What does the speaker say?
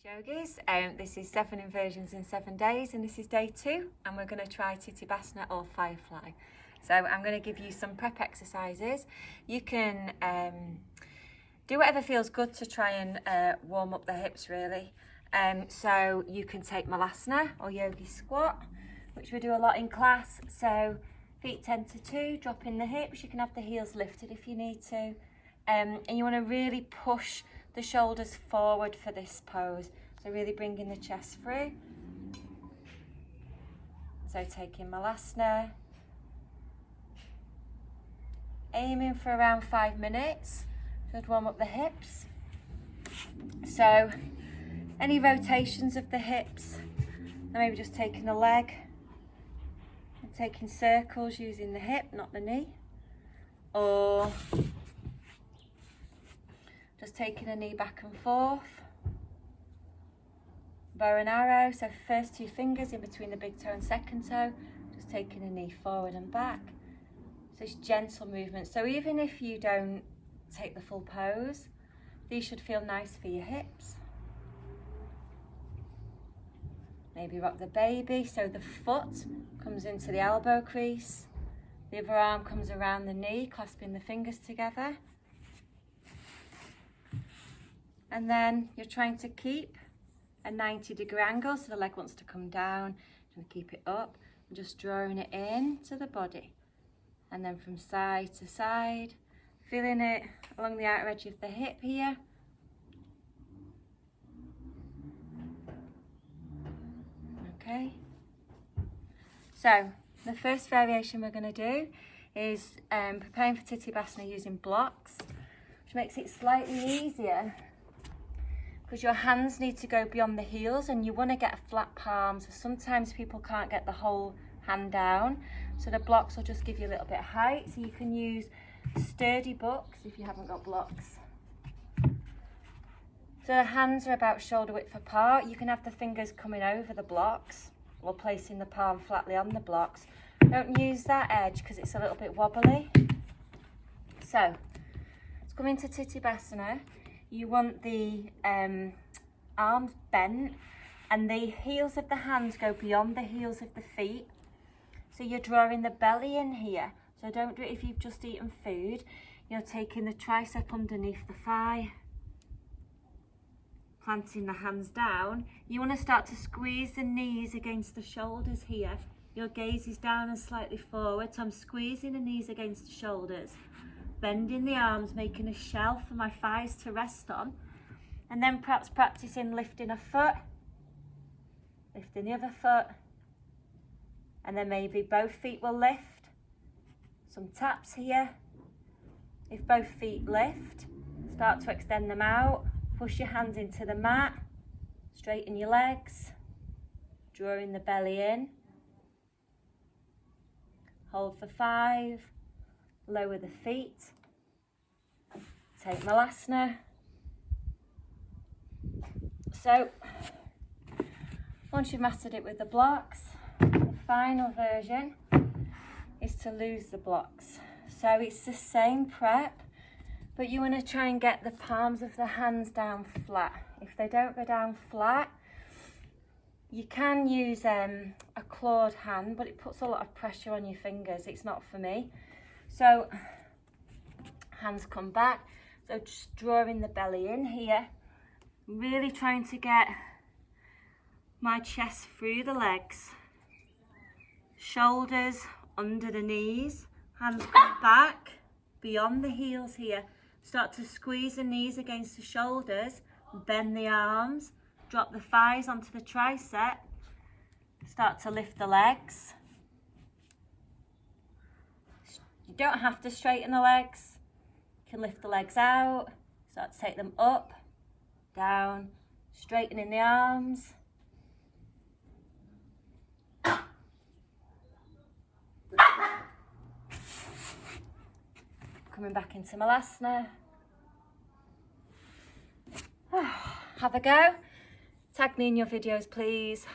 Yogis, this is 7 inversions in 7 days, and this is day 2, and we're going to try Titibasana or Firefly. So I'm going to give you some prep exercises. You can do whatever feels good to try and warm up the hips really. So you can take Malasana or Yogi squat, which we do a lot in class. So feet 10 to 2, drop in the hips. You can have the heels lifted if you need to. And you want to really push the shoulders forward for this pose. So really bringing the chest through. So taking Malasana. Aiming for around 5 minutes. Good, warm up the hips. So any rotations of the hips, and maybe just taking a leg and taking circles using the hip, not the knee, or just taking a knee back and forth. Bow and arrow, so first 2 fingers in between the big toe and second toe, just taking a knee forward and back. So it's gentle movement. So even if you don't take the full pose, these should feel nice for your hips. Maybe rock the baby, so the foot comes into the elbow crease, the other arm comes around the knee, clasping the fingers together. And then you're trying to keep a 90-degree angle, so the leg wants to come down, and keep it up, and just drawing it in to the body. And then from side to side, feeling it along the outer edge of the hip here. Okay. So the first variation we're going to do is preparing for Titibasana using blocks, which makes it slightly easier because your hands need to go beyond the heels and you want to get a flat palm. So sometimes people can't get the whole hand down. So the blocks will just give you a little bit of height. So you can use sturdy books if you haven't got blocks. So the hands are about shoulder width apart. You can have the fingers coming over the blocks or placing the palm flatly on the blocks. Don't use that edge because it's a little bit wobbly. So let's come into Titibasana. You want the arms bent and the heels of the hands go beyond the heels of the feet. So you're drawing the belly in here. So don't do it if you've just eaten food. You're taking the tricep underneath the thigh, planting the hands down. You want to start to squeeze the knees against the shoulders here. Your gaze is down and slightly forward. So I'm squeezing the knees against the shoulders, bending the arms, making a shelf for my thighs to rest on. And then perhaps practicing lifting a foot, lifting the other foot, and then maybe both feet will lift. Some taps here. If both feet lift, start to extend them out. Push your hands into the mat. Straighten your legs. Drawing the belly in. Hold for 5. Lower the feet. Take Malasana. So, once you've mastered it with the blocks, the final version is to lose the blocks. So it's the same prep, but you want to try and get the palms of the hands down flat. If they don't go down flat, you can use a clawed hand, but it puts a lot of pressure on your fingers. It's not for me. So hands come back. So just drawing the belly in here, really trying to get my chest through the legs, shoulders under the knees, hands come back beyond the heels here. Start to squeeze the knees against the shoulders, bend the arms, drop the thighs onto the tricep, start to lift the legs. You don't have to straighten the legs. You can lift the legs out, start to take them up, down, straightening the arms. Coming back into Malasana. Have a go. Tag me in your videos, please.